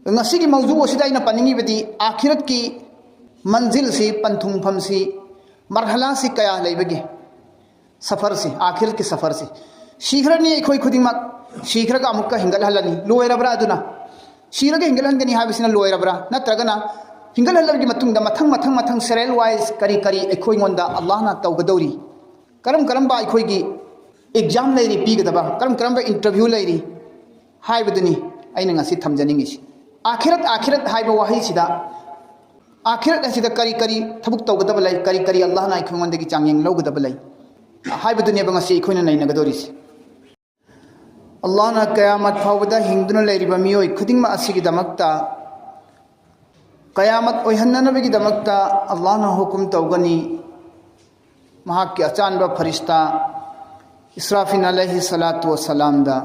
ngasi ki mawzu osida ina paningi bedi akhirat ki मंजिल से पंथुंगफम से मरहला से कया लेबगे सफर से आखिर के सफर से शीघ्रनी अखोई खुदिमक शीघ्र का अमुक हिंगल हलनी लोयरबरा अदुना शीघ्र के हिंगल हनगनी हाबिसिना लोयरबरा नत्रगना हिंगल हलबगी मतुंगदा मथंग मथंग मथंग सेरेल वाइज करी करी अखोई गोंदा अल्लाह ना तौगदौरी करम करम बा अखोईगी एग्जाम लेरी पीगदबा करम करम बा इंटरव्यू लेरी हाइबदुनी अइना ngasi थमजनिंगिसि आखिरत आखिरत हाइबा वाही सिदा आखिरत असिदा करी करी थबुक तौगदब लै करी करी अल्लाह ना अखोंगोंदगी चांगयें लौगदब लै हाइबदुनेबा ngasi अखोइना नैनगदोरिसि अल्लाह ना कयामत फावदा हिंदुना लेरिबा मियोय खुदिंगमा असिगिदमक्ता कयामत ओइहन्ननबगिदमक्ता अल्लाह ना हुकुम तौगनी महाक्की अचानबा फरिश्ता इसराफिल अलैहि सलातु वसलाम दा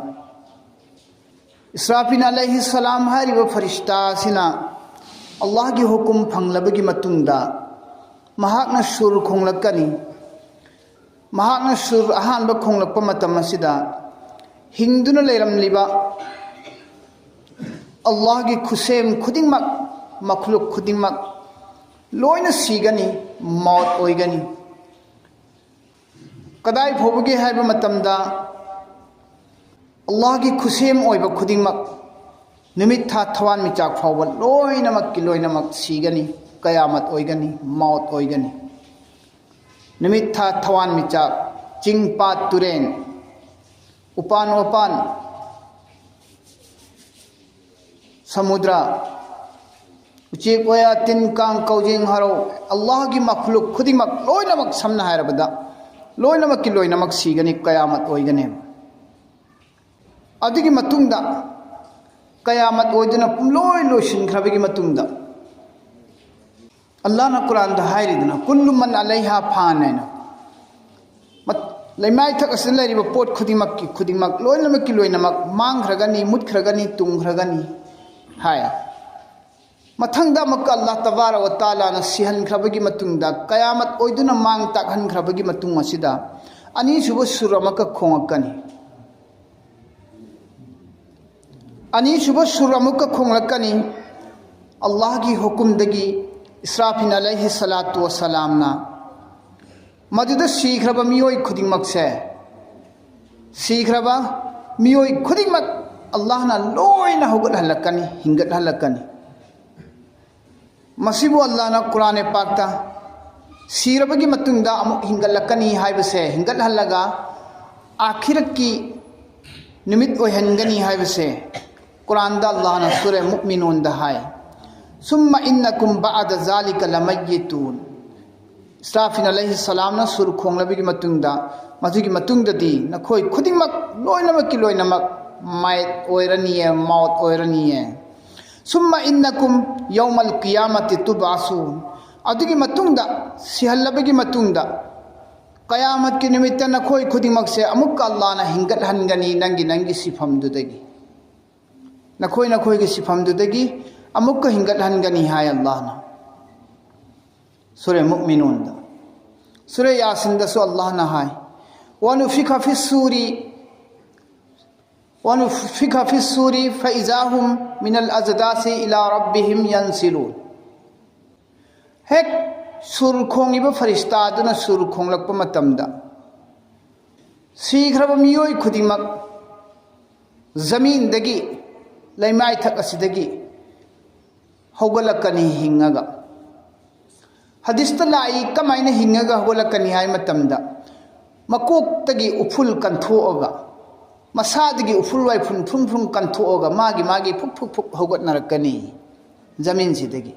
इसराफिल अलैहि सलाम हारिबा फरिश्ता सिना अल्लाह की हुकुम फंगलबगी मतुंगदा महाकना सुर खोंगलकनी महाकना सुर अहानबा खोंगलकपा मतम असिदा हिंदुना लेरमलिबा अल्लाह की खुसेम खुदिंगमक मखलुक खुदिंगमक लोइना सीगनी मौत ओइगनी कदाई फोबगे हाइबा मतमदा अल्लाह की खुसेम ओइबा खुदिंगमक निमित था थवान मिचाक फावल लोइनमक सीगनी कयामत ओइगनी मौत ओइगनी निमित था थवान मिचाक चिंगपात तुरेन उपान ओपान समुद्र उचेक ओया तिन कांग कौजिंग हरो अल्लाह की मखलुक खुदिमक लोइनमक समना हायरबदा लोइनमक सीगनी कयामत ओइगनी अदिगी मतुंगदा कयामत ओइदना पुलोय लोशिनख्रबगी मतुंगदा अल्लाह ना कुरान दा हायरिदना कुल्लु मन अलैहा फान हैना लैमाय थक असन लैरिबा पोट खुदिमक लोइनमक मांगख्रगनी मुतख्रगनी तुंगख्रगनी हाय मथंगदा मक अल्लाह तबारक व तआला ना सिहनख्रबगी मतुंगदा कयामत ओइदना मांग ताकहनख्रबगी मतुंग असिदा अनि सुबह सुरमक खोंगकनी अनि सुबह सुरमुक खोंगलकनी अल्लाह की हुकुम दगी इसराफिल अलैहि सलातु वसलाम ना मदुद सीख्रबा मियोय खुदिंगमक से सीख्रबा मियोय खुदिंगमक अल्लाह ना लोइना हुगत हलकनी हिंगत हलकनी मसिबु अल्लाह ना कुरान पाकता सीरबगी मतुंगदा अमुक हिंगलकनी हाइबसे हिंगत हलगा आखिरत की निमित ओहनगनी हाइबसे कुरान दा अल्लाह ना सूरह मुमिनून दा हाय सुम्मा इन्नकुम बअद ज़ालिका लमय्यितून इसराफिल अलैहि सलाम ना सुर खोंगलबगी मतुंगदा मधुगी मतुंगददी नखोय खुदिंगमक लोइनमक मायत ओइरनिये मौत ओइरनिये सुम्मा इन्नकुम यौमल क़ियामति तुबअसून अदुगी मतुंगदा सिहल्लबगी मतुंगदा कयामत के निमित्त नखोय खुदिंगमक से अमुक अल्लाह ना हिंगत हनगनी नंगी सिफमदुदगी नखोय की सिफमदुदगी अमुक हिंगत हनगनी हाय अल्लाह ना सूरह मुमिनून दा सूरह यासीन दा सो अल्लाह ना हाय वनुफिखा फिस्सूरी फइज़ाहुम मिनल अज़दासी इला रब्बिहिम यंसिलून हेक सुर खोंगिबा फरिश्ता अदुना सुर खोंगलकपा मतमदा सीख्रबा मियोय खुदिमक जमीन दगी लैमाय थक असिदगी हौगलकनी हिंगगा हदीस लाई कमायना हिंगगा हौगलकनी हाय मतमदा मकोक्तगी उफुल कंथोअगा मसादगी उफुल वाय फुन कंथोअगा मागी फुक हौगतनरकनी जमीन सिदगी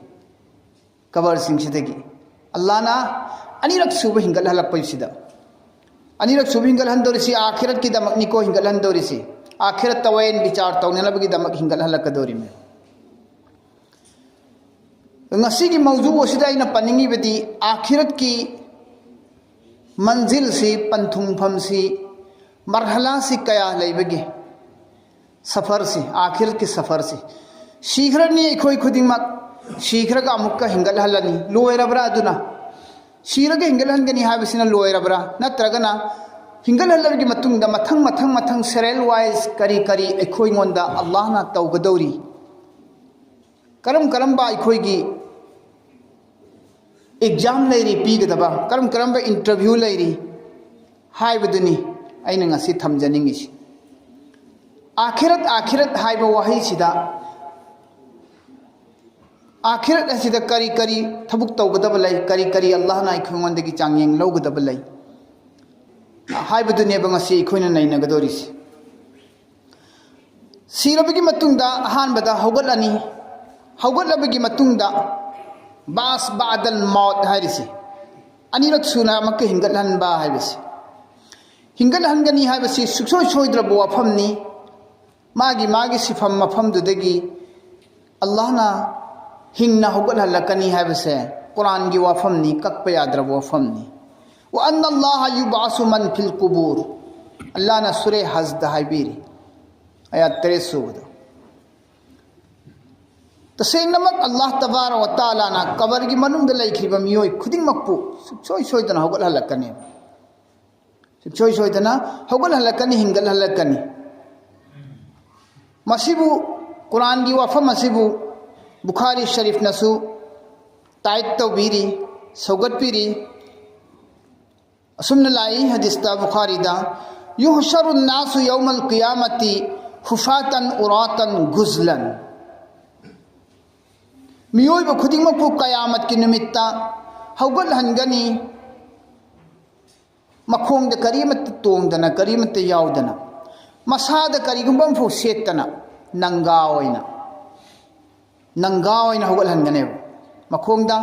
कबर सिंगसिदगी अल्लाह ना अनिरक सुब हिंगल हलकपैसिदा अनिरक सुब हिंगल हंदोरिसि आखिरत की दमकनिको हिंगल हंदोरिसि आखिरत तवैन विचार तौनलबगी दमक हिंगल हलकदोरि में ngasi की मौजू ओसिदा इन पनिंगी बदी आखिरत की मंजिल से पंथुंगफम से मरहला से कया लेबगे सफर से आखिरत के सफर से शीघ्रनी अखोई खुदिंगमक शीघ्र का अमुक हिंगल हलनी लोयरबरा अदुना शीघ्र के हिंगल हनगनी हाबिसिना लोयरबरा नत्रगना हिंगल हलबगी मतुंगदा मथंग सेरेल वाइज करी अखोई गोंदा अल्लाह ना तौगदौरी करम करम बा अखोइगी एग्जाम लेरी पीगदबा करम करम इंटरव्यू लेरी हाइबदुनी अइना ngasi थमजनिंगिसि आखिरत आखिरत हाइबा वही सिदा आखिरत असिदा करी करी थबुक तौगदब लई करी करी अल्लाह ना अखोंगंदगी चांगयेंग लौगदब लई हाइबदुनी ngasi अखोइना नैनगदोरिसि सिरबगी मतुंगदा अहानबदा हौगलनी हौगलबगी मतुंगदा बास बादल मौत हाइरिसि अनिरक सुना मक हिंगलहनबा हाइबसि हिंगलहनगनी हाइबसि सुसोय सोयद्रब वफमनी मागी मागी सिफम मफमदुदगी अल्लाहना हिंगना हौगलहलकनी हाइबसे कुरान की वफमनी कक्प याद्रब वफमनी व अन्न अल्लाह युबासु मन फिल कुबूर अल्लाह ना सूरे हज द हाइबिरी आयात 13 तसेंगनमक अल्लाह तबारक व तआला ना कबर की मनुंग द लैखिबा मियोय खुदिंगमकपु सुसोय सोयदना हौगलहलकनी सुसोय सोयदना हौगलहलकनी हिंगलहलकनी मसिबु कुरान की वफम मसिबु बुखारी शरीफ नसु तायत तौबीरी सौगतपीरी असुमन लाई हदीसता बुखारी दा युहशरुन नासु यौमल क़ियामती हुफातन उरातन गुज़लन मियोय खुदिंगमकपु क़यामत की निमित्ता हौगलहनगनी मखोंग करीमत तोंगदना करीमत यावदना मसाद करीगुंबमफु सेतना नंगा हौगलहनगने मखोंगदा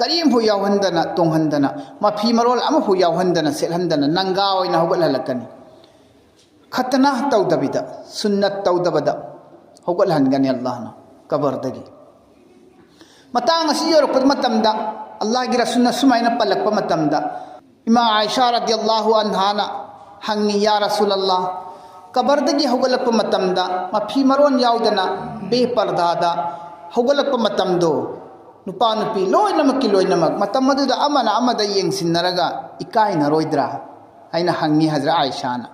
करीमफु यावहंदना तोंगहंदना मफी मरोल अमफु यावहंदना सेलहंदना नंगा हौगलहलकनी खतना तौदबिदा सुन्नत तौदबदा हौगलहनगने अल्लाहना कबरदगी मतांग असि योरकपद मतमदा अल्लाह की रसूलना सुमाइना पलकप मतमदा इमा आयशा रदियल्लाहु अन्हाना हंगी या रसूल अल्लाह कबरदगी हौगलप मतमदा मफी मरोन यावदना बेपर्दादा हौगलप मतमदो नुपा नुपी लोइनमकी लोइनमक मतमदुदा अमना अमदा येंसिनरगा इकाइनरोइद्रा आइना हंगी हजरा आयशाना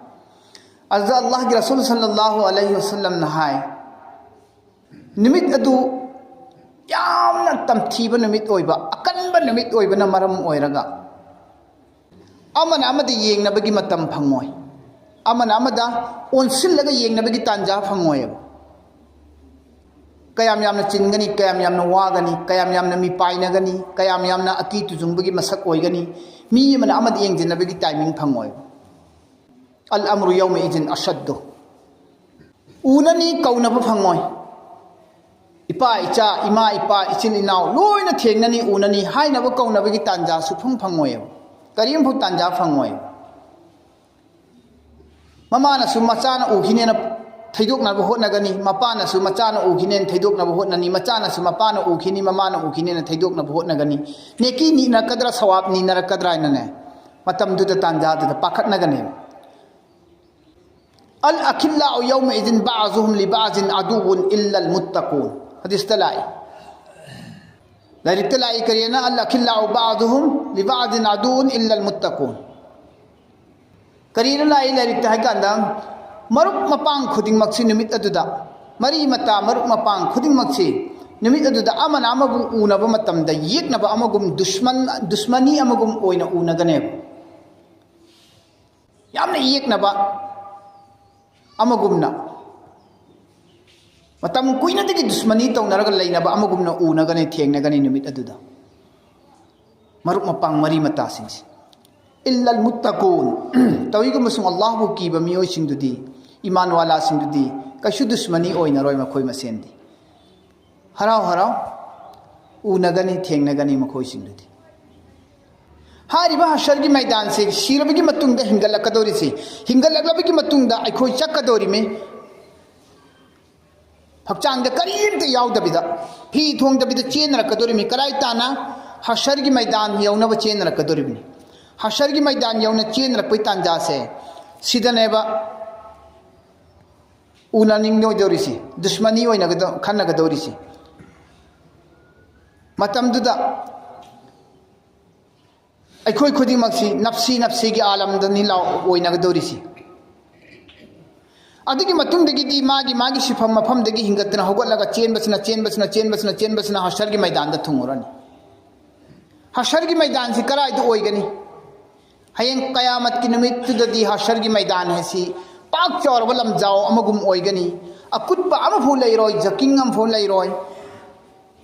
अज़ा अल्लाह की रसूल सल्लल्लाहु अलैहि वसल्लम नहाय निमित अदु यामना तमथीबा निमित ओइबा अकनबा निमित ओइबना मरम ओइरगा अमना अमदा येंगनबगी मतम फंगोय अमना अमदा ओनसिलगा येंगनबगी तांजा फंगोय कयाम यामना चिनगनी कयाम यामना वागनी कयाम यामना मी पाइनगनी कयाम यामना अकी तुजुंबगी मसक ओइगनी मी यमना अमदा येंगजिनबगी टाइमिंग फंगोय अल अम्रु यौम इजिन अशद्दु उननी कौनब फंगोय इपा इचा इमा इपा इचिन इनाव लोइना थेंगननी उननी हाइनब कौनबगी तांजा सुफंग फंगोय करीम फु तांजा फंगोय ममाना सु मचाना उखिनेना थैदोकनाब होटनगनी मपाना सु मचाना उखिनेन थैदोकनाब होटननी मचाना सु मपाना उखिनी ममाना उखिनेना थैदोकनाब होटनगनी नेकी नी नरकद्रा सवाब नी नरकद्रा इनने मतम दुदा तांजा दुदा पाखटनगने अल अखिल्ला यौम इजिन बाज़ुहुम लिबाज़िन अदुव्वुन इल्लल मुत्तक़ून हदीस तलाई लारिक तलाई करियना अल अखिल्ला बाज़ुहुम लिबाज़िन अदुव्वुन इल्लल मुत्तक़ून करीना लाई लारिक तहाय कांदा मरुक मपांग खुदिंग मक्सी निमित अदुदा मरी मता मरुक मपांग खुदिंग मक्सी निमित अदुदा अमन अमगु उनब मतमदा येकनब अमगुम दुश्मनी अमगुम ओइना उनगने यामना येकनब अमगुमना मतम कुइनदगी दुश्मनी तौनरगा लैनब अमगुमना उनगने थेंगनगने निमित अदुदा मरुक मपांग मरी मता सिंगसी इल्लल मुत्तक़ून तौइगुमसुं अल्लाहबु कीबा मियोइसिंगदुदी ईमान वाला सिंगदुदी कशु दुश्मनी ओइनरोय मखोय मसेंदी हराव हराव उनगने थेंगनगने मखोय सिंगदुदी हारिबा हशर की मैदान से शिरबगी मतुंग दा हिंगलकदोरी से हिंगलकलबगी मतुंग दा अखोय चक्कदोरी में हक्चांग दा करीम ते यावदबिदा ही थोंग दबिदा चेनरकदोरी में कराय ताना हशर की मैदान यौनब चेनरकदोरी में हशर की मैदान यौन चेनरकपै तांजा से सिदनेबा उनानिंगदोरिसी दुश्मनी ओइनगदो खन्नगदोरिसी मतमदुदा अखोय खुदिमक्सी नफ्सी नफ्सी की आलम दनी लाओ ओइनगदोरिसी अदुगी मतुंगदगी मागी मागी सिफम मफमदगी हिंगतना होगतलगा चेनबसना हशर की मैदान दा थुंगुरनी हशर की मैदान से कराइद ओइगनी हयें कयामत की निमित्तुददी हशर की मैदान है सी पाक चौरब लमजाओ अमगुम ओइगनी अकुतबा अमफु लैरोय जकिंग अमफु लैरोय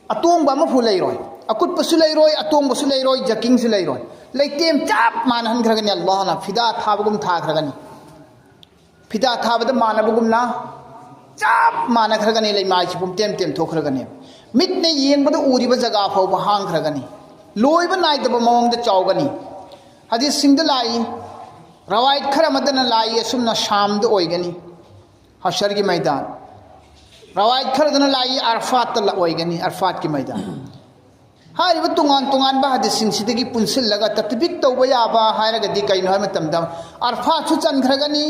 अतोंबा अमफु लैरोय अकुतबसु लैरोय अतोंबसु लैरोय जकिंगसु लैरोय लैतेम चाप मानहनग्रगनी अल्लाह ना फिदा थाबगुम थाग्रगनी फिदा थाबद मानबगुमना चाप मानखरगनी लैमाइसि पुम तेम तेम थोखरगनी मिटने येंबद उरिब जगह फाव हांखरगनी लोइब नाइदब मवंगद चावगनी हदीस सिंह लाई रवायत खर मदन लाई असुमना शामद ओइगनी हशर की मैदान रवायत खर दन लाई अरफात ला ओइगनी अरफात की मैदान हारिब तुंगान तुंगान बा हदीस सिंह सिदगी पुनसिलगा तत्बिक तौबा याबा हायरगदी कैनो हाय मतमदम अरफात सु चनखरगनी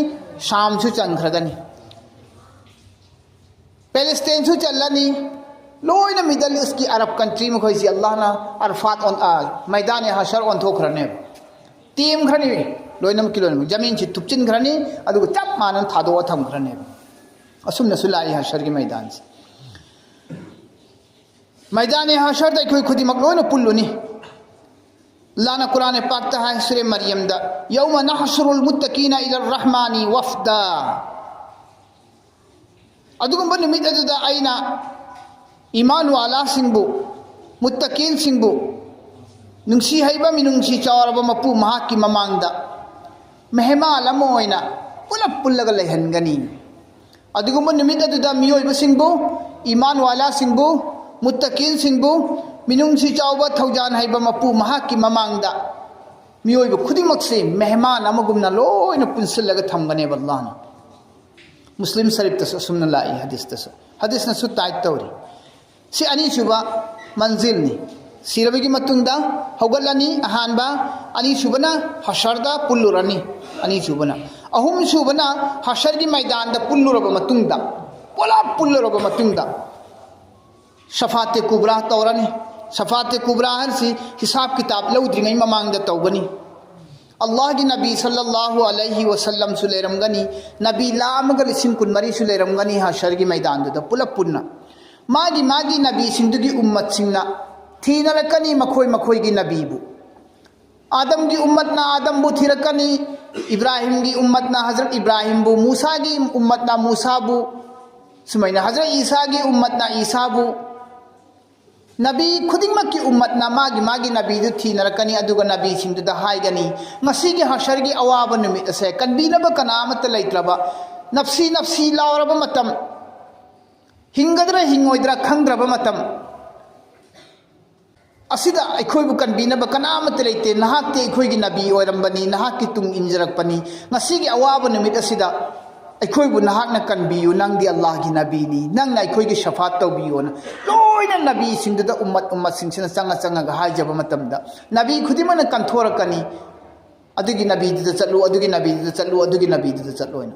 शाम सु चनखरगनी पैलेस्टाइन सु चलनी लोइना मिडल ईस्ट की अरब कंट्री में खोइसी अल्लाह ना अरफात ऑन मैदान हशर ऑन थोखरने टीम खरनी लोइनम किलो जमीन से तुपचिन खरनी अदुग चप मानन थादो थम खरने असुमन सुलाई हशर की मैदान से मैदान हशर दा कोई खुदी मकलोन पुल्लुनी लाना कुरान पाक ता है सूरह मरियम दा यौम नहशरुल मुत्तकीना इला रहमानी वफ्दा अदुगुम निमित अदुदा आइना ईमान वाला सिंबु मुत्तकीन सिंबु नुंसी हैबा मिनुंसी चावरब मपु महाकी ममांगदा मेहमान अमा ओइना पुलप पुल्लगा लैहनगनी अदुगुम निमित अदुदा मियोइब सिंबु ईमान वाला सिंबु मुत्तकीन सिंबु मिनुंसी चावबा थौजान हैबा मपु महाकी ममांगदा मियोइब खुदिमक से मेहमान अमगुमना लोइना पुनसिलगा थमगने अल्लाहना मुस्लिम शरीफ तस सुमन लाई हदीस तस हदीस न सु tight तौरी si ani suba manzil ni sirabigi matungda hogalani ahanba ani subana hasharda pullurani ani subana ahum subana hashar gi maidan da pulluraba matungda pola pulluraba matungda shafate kubra tawrani shafate kubra har si hisab kitab laudri ngai mamang da tawbani Allah ki nabi sallallahu alaihi wasallam sulairam gani nabi lamgal sim kun mari sulairam gani hashar gi maidan da pula punna मागी मागी नबी सिंधुगी उम्मत सिंगना थीनरकनी मखोय मखोय की नबीबु आदम की उम्मत ना आदम बु थीरकनी इब्राहिम की उम्मत ना हजरत इब्राहिम बु मूसा की उम्मत ना मूसा बु सुमैना हजरत ईसा की उम्मत ना ईसा बु नबी खुदिमक की उम्मत ना मागी मागी नबी दु थीनरकनी अदुगा नबी सिंधुदा हायगनी मसी की हशर की अवाब निमित से कनबीनब कनामत लैत्रबा नफ्सी नफ्सी लावरब मतम हिंगद्रा हिंगोइद्रा खंग्रब मतम असिदा अखोइबु कनबीनब कनामत लेते नहाते अखोइगी नबी ओइरंबनी नहाकी तुंग इंजरकपनी ngasiगी अवाब निमित असिदा अखोइबु नहाकना कनबियु नंगदी अल्लाह की नबीनी नंगना अखोइगी शफात तौबियोना लोइना नबी सिंगदा उम्मत उम्मत सिंगसिना चंगा चंगा हाइजब मतमदा नबी खुदिमना कंथोरकनी अदुगी नबी दिदा चलु अदुगी नबी दिदा चलु अदुगी नबी दिदा चलोइना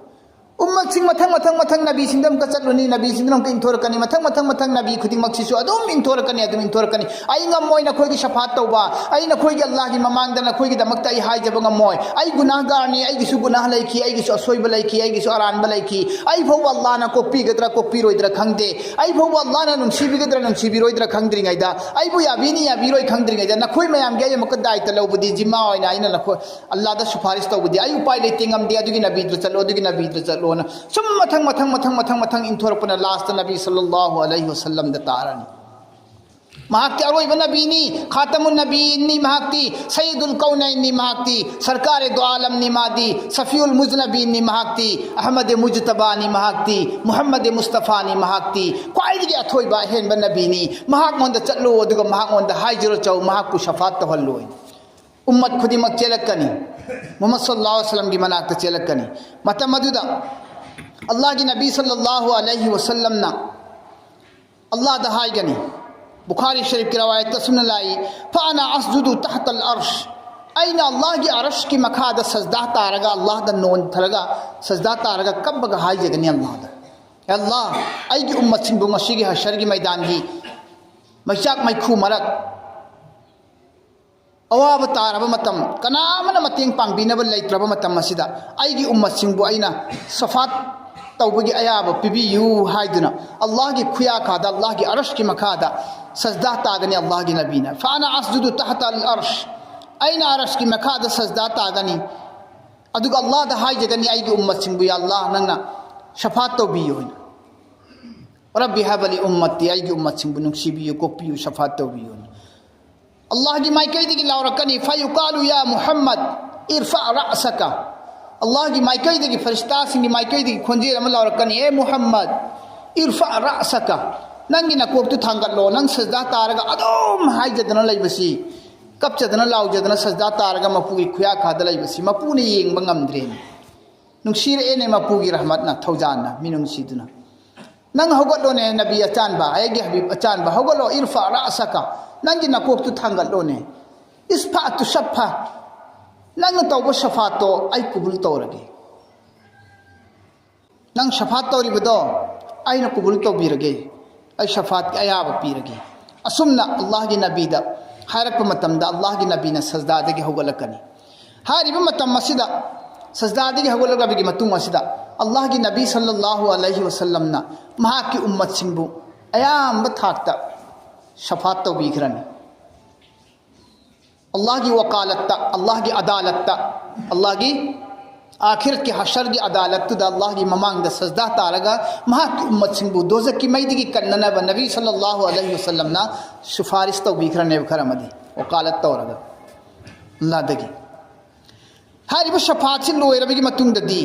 उम्मत सिंह मथंग मथंग मथंग नबी सिंदम का चलुनी नबी सिंदम का इंथोरकनी मथंग मथंग मथंग नबी खुदी मक्सिसु अदुम इंथोरकनी आई ngमोय नखोयगी शफात तौबा आई नखोयगी अल्लाह की ममांगदा नखोयगी दमकता आई हाइजब ngमोय आई गुनाहगारनी आई गिसु गुनाह लैखी आई गिसु असोयब लैखी आई गिसु अरानब लैखी आई भौ अल्लाह ना कोपीगद्रा कोपीरोइद्रा खंगदे आई भौ अल्लाह ना नुंसीबिगद्रा नुंसीबिरोइद्रा खंगद्रिङैदा आई बु याबिनी याबिरोइ खंगद्रिङैदा नखोय मयाम गे मक दायित्व लौबदी जिम्मा ओइना आइना नखो अल्लाह दा सुफारिश तौबदी आई उपाय लेते ngमदे अदुगी नबी द्र चलो अदुगी नबी द्र चलो ना सुम मथंग मथंग मथंग मथंग मथंग इंथोरपना लास्ट नबी सल्लल्लाहु अलैहि वसल्लम द तारानी महाक्ति अरोइब नबीनी खातमुन नबीनी महाक्ति सय्यदुल कौनैनी महाक्ति सरकार दो आलम नी मादी सफीउल मुजनबीनी महाक्ति अहमद मुजतबानी महाक्ति मुहम्मद मुस्तफानी महाक्ति क्वाइदगी अथोइबा हेनब नबीनी महाक मोंद चलो अदुगा महाक मोंद हाइजरो चौ महाक को शफात तहल्लोय उम्मत खुदिमक चेलकनी मुहम्मद सल्लल्लाहु अलैहि वसल्लम की मनाक चेलकनी मतमदुदा अल्लाह की नबी सल्लल्लाहु अलैहि वसल्लम ना अल्लाह दहाइगनी बुखारी शरीफ की रवायत सुन लाई फाना असजुदु तहतल अर्श अइना अल्लाह की अर्श की मखाद सजदा तारगा अल्लाह द नोन थरगा सजदा तारगा कब्बगा हाइजगनी अल्लाह द अल्लाह आई की उम्मत सिंबु ngasi की हशर की मैदान की मैचाक मैखु मरक अवाब तारब मतम कनामना मतेंग पांगबिनब लैत्रब मतम असिदा आई की उम्मत सिंबु अइना सफात तौबगी अयाब पिबियु हाइदुना अल्लाह की खुया खादा अल्लाह की अर्श की मखादा सजदा तागनी अल्लाह की नबीना फाना असजुदु तहता अल अर्श अइना अर्श की मखादा सजदा तागनी अदुग अल्लाह दा हाइजगनी आइगी उम्मत सिंबु या अल्लाह नंगना शफात तौबियु रब्बी हबली उम्मती आइगी उम्मत सिंबु नुक्सिबियु कोपियु शफात तौबियु अल्लाह की माइकैदी की लावरकनी फयुकालु या मुहम्मद इरफा रअसका अल्लाह की माइकैदी की फरिश्ता सिंगी माइकैदी की खोंजेर अमल लावरकनी ए मुहम्मद इरफा रअसका नंगी नकोक्तु थांगलो नंग सजदा तारगा अदोम हाइजदना लैबसी कपचदना लाउजदना सजदा तारगा मपुगी खुया खादा लैबसी मपुने येंबा ngamdreni नुंगसिरेने मपुगी रहमतना थौजाना मिनुंगसिदुना नंग हगलो ने नबी अचानबा आएगे हबीब अचानबा हगलो इरफा रअसका नंगी नकोक्तु थांगलो ने इसफातु शफा नंग तौब शफातो आई कुबुल तौरगे नंग शफात तौरिबदो आइना कुबुल तौबिरगे आई शफात की अयाब पीरगे असुमना अल्लाह की नबीदा हारक मतमदा अल्लाह की नबीना सजदादगे हगलकनी हारिब मतम मसिदा सजदादगे हगलगबगी मतुंग मसिदा अल्लाह की नबी सल्लल्लाहु अलैहि वसल्लम ना महा की उम्मत सिंबु अयाम थाकता शफात तौबीखरनी अल्लाह की वकालत्ता अल्लाह की अदालत्ता अल्लाह की आखिर के हशर की अदालत अल्लाह की ममांग द सजदा तारगा महा की उम्मत सिंबु दोजक की मैदी की कन्नना ब नबी सल्लल्लाहु अलैहि वसल्लम ना सिफारिश तौबीखरने खरमदी वकालत तौरगा अल्लाह दगी हारिब शफात से लोयरबगी मतुंग ददी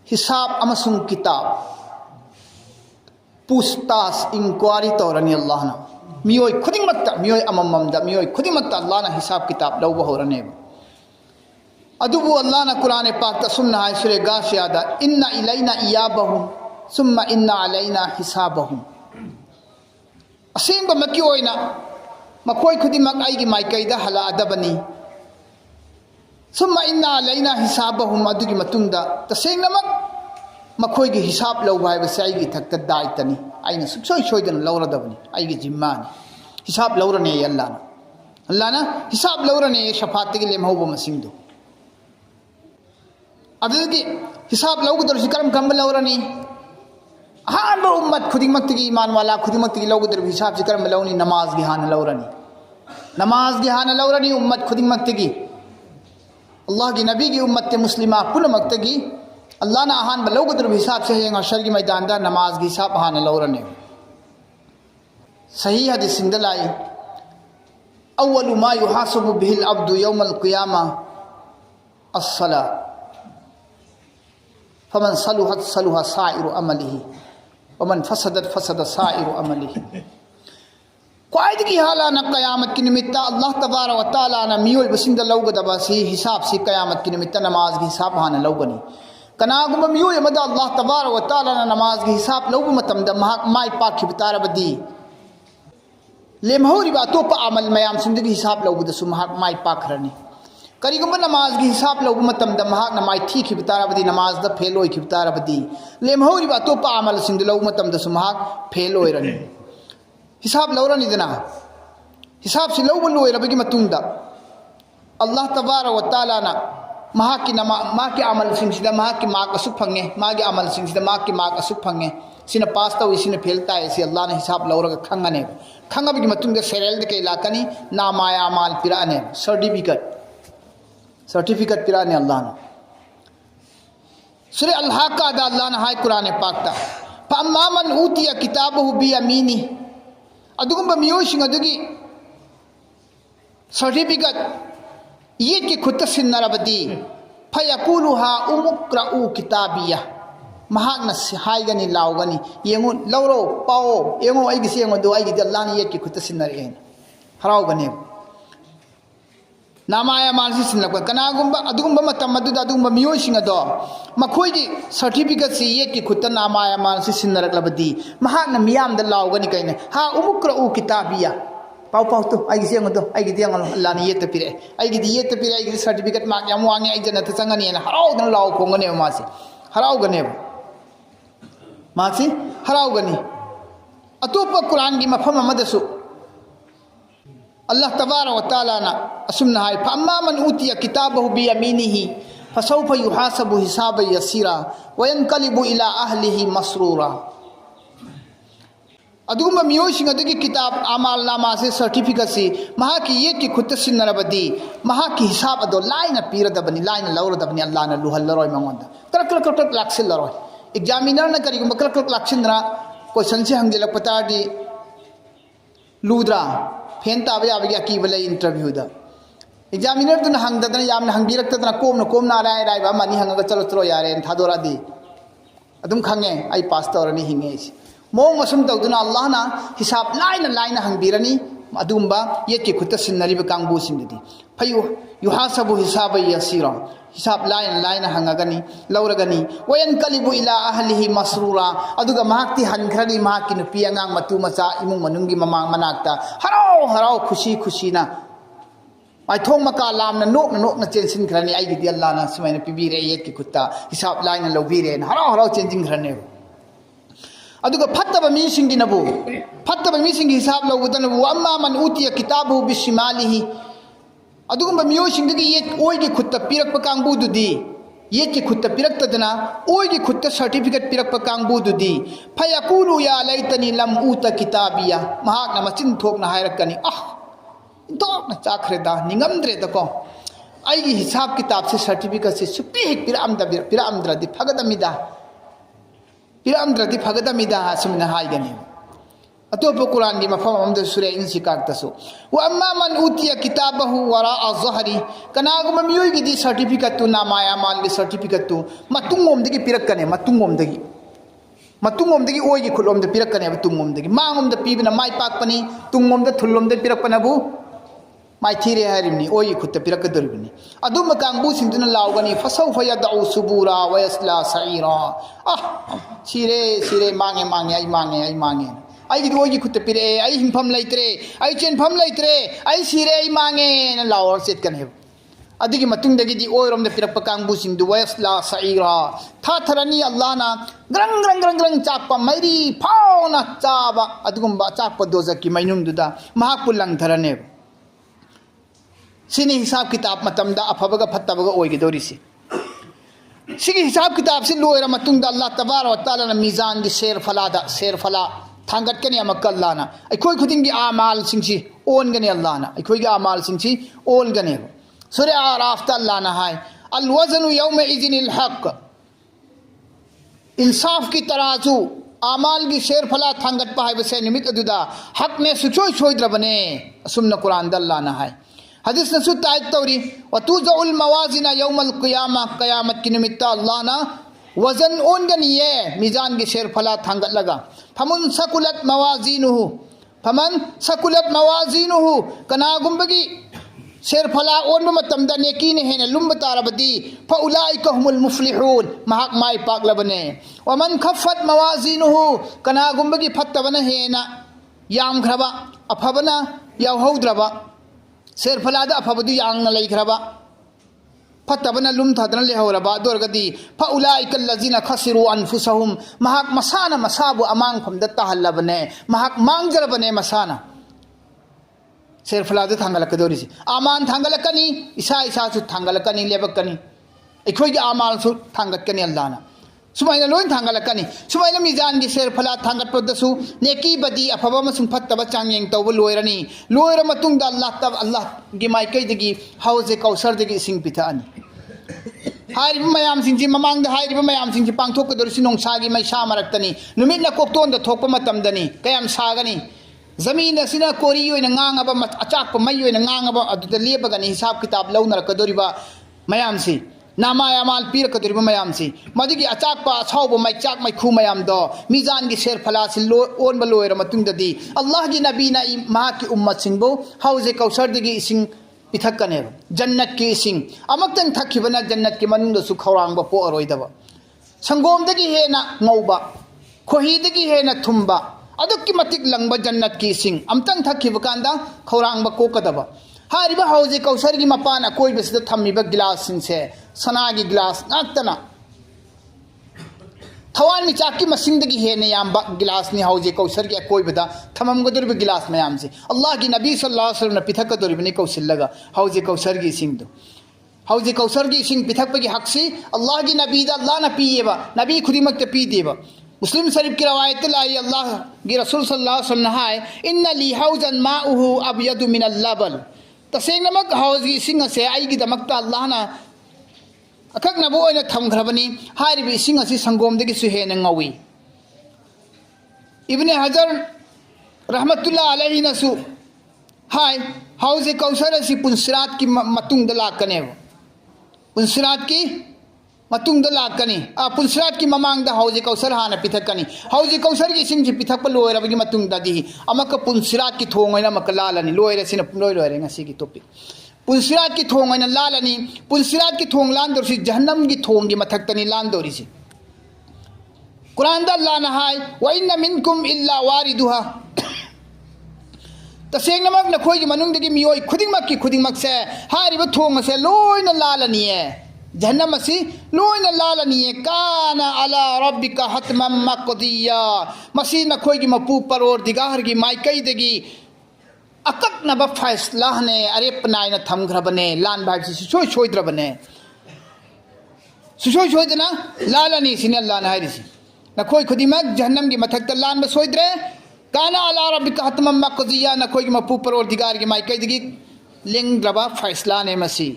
हिसाब अमसुंग किताब पूछताछ इंक्वायरी तौरनी अल्लाह ना मियोय खुदिंगमत्ता मियोय अमममदा मियोय खुदिंगमत्ता अल्लाह ना हिसाब किताब लौबा होरने अदुबु अल्लाह ना कुरान पाक ता सुन्ना है सूरह गाशियादा इन्ना इलैना इयाबहुम सुम्मा इन्ना अलैना हिसाबहुम असेंब मकी ओइना मखोय खुदिमक आइगी माइकैदा हला अदबनी सुम्मा इन्ना अलैना हिसाबहुम अदुगी मतुंगदा तसेंगनमक मखोय की हिसाब लौबा है बस आइगी थक्ता दायतनी आइना सुसोय सोयदन लौरदबनी आइगी जिम्मानी हिसाब लौरने अल्लाह ना हिसाब लौरने शफात के लेमहौब मसिंगदो अदुगी हिसाब लौगदरसि करम कम लौरनी हान उम्मत खुदिमक्तगी ईमान वाला खुदिमक्तगी लौगदर हिसाब से करम लौनी नमाज की हान लौरनी उम्मत खुदिमक्तगी अल्लाह की नबी की उम्मत मुस्लिमा पुनमक्तगी अल्लाह ना हान लौगदर हिसाब से हेंग हशर की मैदान दा नमाज की हिसाब हान लौरने सही हदीस सिंदलाई अव्वलु मा युहासबु बिहिल अब्दु यौमल क़ियामा अस्सला फमन सलुहत सलुहा साइरु अमलिही वमन फसदत फसद साइरु अमलिही क्वाइदगी हालाना क़यामत की निमित्त अल्लाह तबारक व तआला ना मियोय बसिंद लौगदबा सी हिसाब सी क़यामत की निमित्त नमाज की हिसाब हाना लौगनी कनागुम मियोय मदा अल्लाह तबारक व तआला ना नमाज की हिसाब लौगु मतमद महाक माय पाखि बितारबदी लेमहौरी अतोप अमल मयाम सिंदगी हिसाब लौगदसु महाक माय पाखरनी करीगुम नमाज की हिसाब लौगु मतमद महाक ना माय थीखि बितारबदी नमाज द फेल होई खि बितारबदी लेमहौरी अतोप अमल सिंद लौगु मतमदसु महाक फेल होइरनी हिसाब लौरनी दना हिसाब से लौब लोइरबगी मतुंगदा अल्लाह तबारक व तआला ना महाकी नमा माकी अमल सिंगसिदा महाकी माक असुक फंगे मागी अमल सिंगसिदा माकी माक असुक फंगे सिना पास तौ सिना फेल ताए सि अल्लाह ने हिसाब लौरगा खंगने खंगबगी मतुंगदा सेरेल दे के इलाकनी नामाया अमाल पिराने सर्टिफिकेट पिराने अल्लाह ने सूरह अल-हाक्का दा अल्लाह ने हाय कुरान पाक ता फअम्मा मन ऊतिया किताबहु बियमीनी अदुगुंबा मियोशिंग अदुगी सर्टिफिकेट ये के खुद सिन्नरबदी फयकुलु हा उमुक्राउ किताबिया महागना हाइगनी लाउगनी येंगु लौरो पाओ येंगु आइगी सेंगु दो आइगी अल्लाह ने ये के खुद सिन्नरे हराउगने नामाया मानसी सिन्नक कनागुंबा अदुगुंबा मतम अदुदा अदुगुंबा मियोशिंग अदो मखोइगी सर्टिफिकेट से ये के खुद नामाया मानसी सिन्नरकलबदी महागना मियाम द लाउगनी कइने हा उमुक्राउ किताबिया पाउ पाउ तो आई से दो आई दियांग अल्लाह ने ये तो पिरे आई ये तो पिरे आई सर्टिफिकेट मार्क याम वांगे आई जन्नत चंगनी है हराउदन लाउ कोंगने मासी हराउगने मासी हराउगनी अतोप कुरान की मफम अमदसु अल्लाह तबारक व तआला ना असुमना है फअम्मा मन ऊतिया किताबहु बियमीनिही फसौफ युहासबु हिसाब यसीरा वयनकलिबु इला अहलिहि मसरूरा अदुगुम्बा मियोइसिंग अदुगी किताब आमाल नामा से सर्टिफिकेट से महा की ये की खुद सिन्नरबदी महा की हिसाब अदो लाइन पीरदबनी लाइन लौरदबनी अल्लाह न लुहल्लरोय मंगोंदा करक करक करक लाक्सिलरोय एग्जामिनर न करिगुम्बा करक करक लाक्सिनरा क्वेश्चन से हंगेलक पताडी लूद्रा फेन ताबे आबे अकीबले इंटरव्यू दा एग्जामिनर तुन हंगदना यामना हंगीरक्तदना कोमना राय राय बा मनी हंगा चलो चलो यारे थादोरादी अदुम खंगे आई पास तौरनी हिंगे मोंग मसुम तौदुना अल्लाह ना हिसाब लाइन हंगीरनी अदुम्बा ये के खुद सिन्नरिब कांगबू सिंगदी फयु युहासबु हिसाब यसीरा हिसाब लाइन हंगगनी लौरगनी वयनकलिबु इला अहलिहि मसरूरा अदुगा महाक्ति हनखरनी महाकी नुपी अंगांग मतु मचा इमुंग मनुंगी ममांग मनाक्ता हराव खुशी खुशीना माइथोंग मका लामना नोकना चेंसिन खरनी आइगिदी अल्लाह ना सुमाइना पिबीरे ये के खुत्ता हिसाब लाइन लौबीरे हराव चेंजिंग खरने अदुगा फत्तब मीसिंगिनबु फत्तब मीसिंगी हिसाब लौबदनबु अम्मा मन उतिया किताबु बिशिमालिहि अदुगुम्बा मियोइसिंगी ये ओइगे खुत्ता पिरक्प कांगबुदुदी ये के खुत्ता पिरक्तदना ओइगे खुत्ता सर्टिफिकेट पिरक्प कांगबुदुदी फयकुलु या लैतनी लम उत किताबिया महाकना मचिन थोकना हायरकनी इंतोकना चाखरेदा निंगमद्रेदको आइगी हिसाब किताब से सर्टिफिकेट से सुपी हेक पिरामद्रदी फगदमिदा पिरामद्रदी फगदमिदा सुमना हाइगनी अतोप कुरान की मफम अमद सूर्य इनसी कागतसु व अम्मा मन उतिया किताबहु वरा अज़हरी कनागुम मियोगी दी सर्टिफिकेट तु नामाया माल की सर्टिफिकेट तु मतुंगोमदगी पिरक्कने मतुंगोमदगी ओइगी खुलोमद पिरक्कने मतुंगोमदगी मांगोमद पीबना माइ पाकपनी तुंगोमद थुल्लोमद पिरक्पनबु माइ थीरे हारिमनी ओइगी खुत्त पिरक्कदोरिबनी अदुम कांगबु सिंदुना लाउगनी फसौफ यदउ सुबूरा वयस्ला सईरा सिरे मांगे आई मांगे आई खुद पीरे आई हिंफम लेते आई चेंफम लेते आई सिरे आई मांगे लावर चेतकने अदगी मतुंगदगी ओइरोम पिरप कांगबुसिंदु वयस्ला सईरा थाथरनी अल्लाह ना ग्रंग ग्रंग ग्रंग ग्रंग चापा मैरी फाउना चाबा अदगुंबा चापा दोजकी मैनुंगदुदा महापुल लंगथरने सिनी हिसाब किताब मतमदा अफबगा फत्तबगा ओइगदोरिसी सिगी हिसाब किताब से लोइरा मतुंगदा अल्लाह तबारक व तआला ना मीजान की शेर फला थांगटकनी अल्लाहना अखोई खुदिंगी आमाल सिंची ओनगनी अल्लाहना अखोई आमाल सिंची ओनगने सूर्य आराफ अल्लाहना हाय अल वज़नु यौम इज़िनिल हक इंसाफ की तराजू आमाल की शेर फला थांगट पाए बसे निमित अदुदा हक ने सुचोई छोइद्रबने असुमन कुरान अल्लाहना हाय हदीस नसु तायत तौरी व तुज़उल मवाज़िना यौमल क़ियामा क़यामत की निमित्त अल्लाहना वजन ओनगनी ये मीजान की शेर फला थांगट लगा फमन सकुलत मवाजीनुहु कनागुंबगी शेर फला ओन मतमदा नेकी ने हेन लुम्ब तारबदी फउलाइका हुमुल मुफ्लिहून महक माय पाकलबने वमन खफत मवाजीनुहु कनागुंबगी फत्तबना हेना यामख्रबा अफबना यावहौद्रबा शेर फलादा अफबदी यांगना लैख्रबा फत्तबना लुम थादना लेहौरबा दोरगदी फउलाइकल लजीना खसिरु अनफुसहुम महक मसाना मसाबु अमांग फमदा तहल्लबने महक मांगजरबने मसाना शेर फलादा थांगलकदोरिसी आमान थांगलकनी इसा सु थांगलकनी लेबकनी अखोई आमाल सु थांगटकनी अल्लाहना सुमाइना लोइन थांगलकनी सुमाइना मीजान की शेर फला थांगटपदसु नेकी बदी अफबा मसुम फत्तबा चांगयेंग तौब लोइरनी लोइर मतुंगदा अल्लाह की माइकैदगी हौजे कौसरदगी सिंग पिथानी हारिब मयाम सिंजी ममांग हारिब मयाम सिंजी पांगथोकदोरिसि नोंसागी मैसा मरक्तनी नुमितना कोक्तोंदा थोकप मतमदनी कयाम सागनी जमीन असिना कोरी ओइना nganगबा अचाकप मै ओइना nganगबा अदुदा लेबगनी हिसाब किताब लौनरकदोरिबा मयामसी नामायामाल पीरकदोरिबा मयामसी मदुगी अचाकपा अछाउबा मैचाक मैखु मयामदो मीजान की शेर फलासी ओनबा लोइरा मतुंगददी अल्लाह की नबीना महाकी उम्मत सिंबो हौजे कौसरदगी इसिंग पिथक्कने जन्नत की इसिंग अमक्तन थक्खिबना जन्नत की मनुंदसु खौरांगबा पोअरोइदबा संगोमदगी हेना ngौबा खोहीदगी हेना थुंबा अदुक्की मतिक लंगबा जन्नत की इसिंग अमतंग थक्खिबा कांदा खौरांगबा कोकदबा हारिबा हौजे कौसरगी मपान अकोइबसिदा थम्मिबा गिलास सिंसे सनागी गिलास नाक्तना थवान मिचाकी मसिंदगी हेने याम गिलास नि हौजे कौसरगी अकोइबदा थममगदुरबा गिलास मयाम से अल्लाह की नबी सल्लल्लाहु अलैहि वसल्लम ने पिथकदुरबनि कौसिल्लगा हौजे कौसरगी सिंगदो हौजी कौसर की इसिंग पिथक की हकसी अल्लाह की नबी अल्लाह न पीएबा नबी खुदिमक पीदेबा मुस्लिम शरीफ की रवायत लाई अल्लाह की रसूल सल्लल्लाहु अलैहि वसल्लम हाय इन्ना ली हौजन माउहु अबयदु मिन अल्लबन तसेंगनमक हौजी इसिंग से आईगी दमकता अल्लाह ना अककनबो ओइना थमग्रबनी हारिबि इसिंग असि संगोमदगी सुहेन ngawि इब्ने हजर रहमतुल्लाह अलैहि नसु हाय हौजी कौसर असि पुंसरात की मतुंग लाकनेब पुंसरात की मतुंग लाकनी पुंसरात की ममांग हौजी कौसर हाना पिथकनी हौजी कौसर की सिंह पिथक लोरबगी मतुंग दी अमक पुंसरात की थोंग अमक लालनी लोरे सिन लोय लोरे ngasi की टॉपिक पुंसरात की थोंग लालनी पुंसरात की थोंग लांदोरसी जहन्नम की थोंग की मथक्तनी लांदोरिसी कुरान दा अल्लाह ने हाय व इन्न मिनकुम इल्ला वारिदुहा तसेंगनमक नखोई मनुंगदगी मियोय खुदिंगमक से हारिबा थोंग से लोयना लालनी है जहन्नम असी लोयना लालनी है काना अला रब्बिका हतमम मक़दिया मसी नखोई मपू परवरदिगार की माइकईदगी अककनबा फैसला ने अरेपनायना थमग्रबने लान भाई सुसोय सोयद्रबने सुसोय सोयदना लालनी सिने अल्लाह ने हारिसी नखोई खुदिंगमक जहन्नम की मथक्ता लान सोयद्रे काना अला रब्बिका हतमम मक़दिया नखोई मपू परवरदिगार की माइकईदगी लेंग्रबा फैसला ने मसी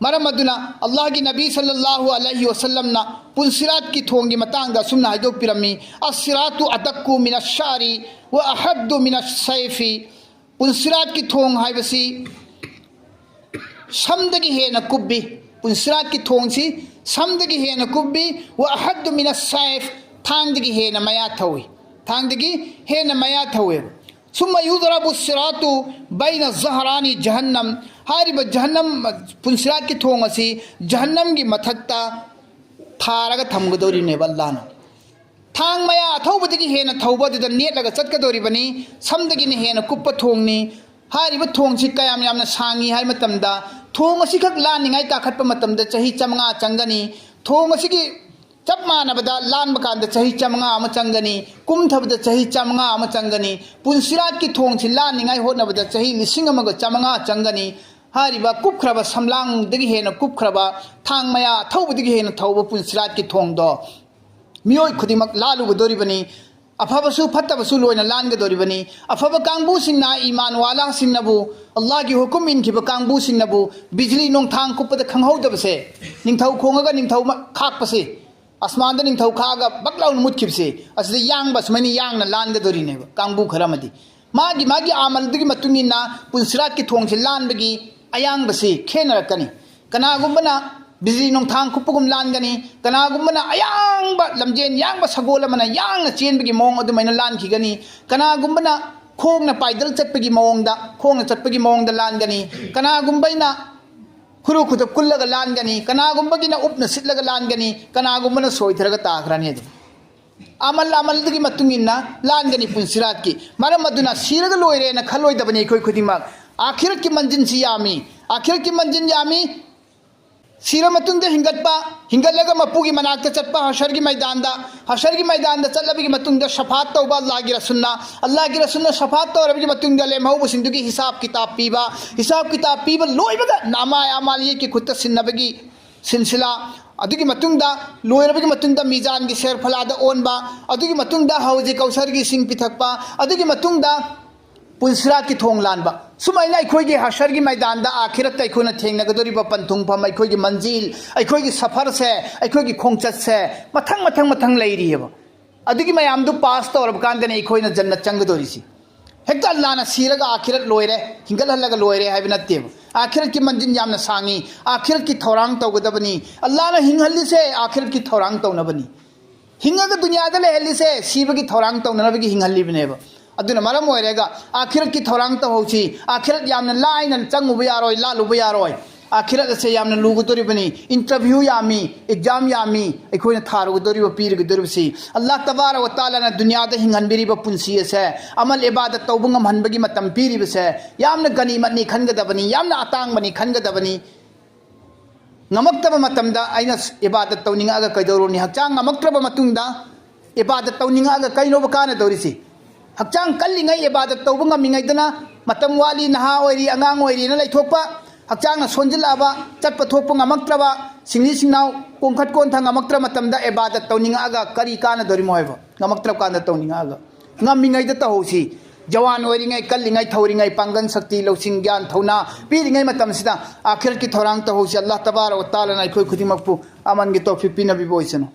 मरम अदुना अल्लाह की नबी सल्लल्लाहु अलैहि वसल्लम ना पुंसिरात की थोंगी मतांग दा सुन्ना हाइदो पिरमी अस्सिरातु अदक्कु मिनश्शारी व अहद्दु मिनस्सैफी पुंसिरात की थोंग हाइबसी समदगी हेना कुब्बी पुंसिरात की थोंग सी समदगी हेना कुब्बी व अहद्दु मिनस्सैफ थांगदगी हेना मया थौई थांगदगी हेना मया थौए सुम्मा युदरबु सिरातु बैन ज़हरानी जहन्नम हारिब जहन्नम पुंसिरात की थोंग असी जहन्नम की मथक्ता थारगा थमगदोरिने अल्लाहना थांग मया अथौबदगी हेना थौबदुदा नेटलगा चटकदोरिबनी समदगिने हेना कुप्प थोंगनी हारिब थोंगसी कयाम यामना सांगी हाय मतमदा थोंग असी खक लानिंगाय काखटप मतमदा चही 500 चंगनी थोंग असी की चप मानबदा लान बकांद चही 500 चंगनी कुमथबदा चही 500 चंगनी पुंसिरात की थोंग से लानिंगाय होनबदा चही 500 चंगनी हारिबा कुपख्रबा समलांगदगी हेना कुपख्रबा थांग मया थौबदगी हेना थौब पुंसिरात की थोंग दो मियोय खुदिमक लालुगदोरिबनी अफबसु फत्तबसु लोयना लानगदोरिबनी अफब कांगबु सिंगना ईमान वाला सिंगनबु अल्लाह की हुकुम इनखिब कांगबु सिंगनबु बिजली नोंग थांग कुपद खंगहौदबसे निंगथौ खोंगगा निंगथौ खाकपसे आसमान दा निंगथौ खागा बकलाउ मुतखिबसे असदे यांग बसमनी यांगना लानगदोरिनेब कांगबु खरमदी मागी आमलदगी मतुंगिना पुंसिरात की थोंग से लानबगी अयांगबसे खेनरकनी कनागुंबना बिजली नोंथांग कुपगुम लानगनी कनागुंबना अयांगबा लमजेन यांगबा सगोल मना यांगना चेनबगी मोंग अदुमैना लानखिगनी कनागुंबना खोंगना पाइदल चटपगी मोंगदा खोंगना चटपगी मोंगदा लानगनी कनागुंबैना खुरु खुद कुल्लगा लानगनी कनागुंबगिना उपना सिटलगा लानगनी कनागुंबना सोइथरगा ताखरानी अदु अमलदगी मतुंगिना लानगनी पुंसिरात की मरम अदुना सिरगा लोइरेना खलोइदबनी खोइ खुदिमक आखिरत की मंजिल सी यामी आखिरत की मंजिल यामी सिर मतुंग हिंगत्पा हिंगलगा मपू की मनाक्ता चटपा हशर की मैदान चलबी मतुंग शफात तौबा अल्लाह की रसूलना शफात तौरबी मतुंग लेमहौबसिंदुगी हिसाब किताब पीबा लोइबगा नामा आमालिये की खुद सिन्नबगी सिलसिला अदुगी मतुंगदा लोइरबगी मतुंगदा मीजान की शेर फलादा ओनबा अदुगी मतुंगदा हौजी कौसर की सिंग पिथकपा अदुगी मतुंगदा पुंसिरात की थोंग लानबा सुमाइना अखोइगी हशर की मैदान दा आखिरत अखोना थेंगनगदोरिबा पंथुंगफम अखोइगी मंजिल अखोइगी सफर से अखोइगी खोंगचत से मथंग लेरियबा अदुगी मयामदु पास तौरब कांदने अखोइना जन्नत चंगदोरिसी हेक्ता अल्लाहना सीरगा आखिरत लोइरे हिंगलहलगा लोइरे हाइब नत्तेब आखिरत की मंजिल यामना सांगी आखिरत की थौरांग तौगदबनी अल्लाहना हिंगहल्लिसे आखिरत की थौरांग तौनबनी हिंगगा दुनियादा लेहल्लिसे सीबगी थौरांग तौनबगी हिंगहल्लिबनेब अदुना मरम होइरेगा आखिरत की थौरांग तौहौसी आखिरत यामना लाइना चंगुबा यारोय लालुबा यारोय आखिरत से यामना लुगदोरिबनी इंटरव्यू यामी एग्जाम यामी अखोइना थारुगदोरिबा पीरगदोरिबसी अल्लाह तबारक व तआला ना दुनियादा हिंगहनबिरिबा पुंसी से अमल इबादत तौबा ngamhanbagi matam piribase यामना गनीमतनी खनगदबनी यामना अतांगबनी खनगदबनी ngamaktaba matamda aina ibadat tawninga kaidoroni hakchang ngamaktaba matungda ibadat tawninga kainoba kana dorisi hakchang kallingai ibadat tawba ngamingai dana matam wali naha oiri angang oiri na laithokpa हक्चांग सोनजिलाबा Chatap थोप ngamakraba singli singnaw kongkhat kon thang ngamaktra matamda ibadat tawninga kari kana dori moibo ngamaktra kana tawninga ngamingai da tawsi jawan oiringai kallingai thauringai pangan sakti losing gyan thauna piringai matam sida akhir ki thorang tawsi Allah tabarak wa taala nai khoi khudimakpu aman gi to 15 bi boisano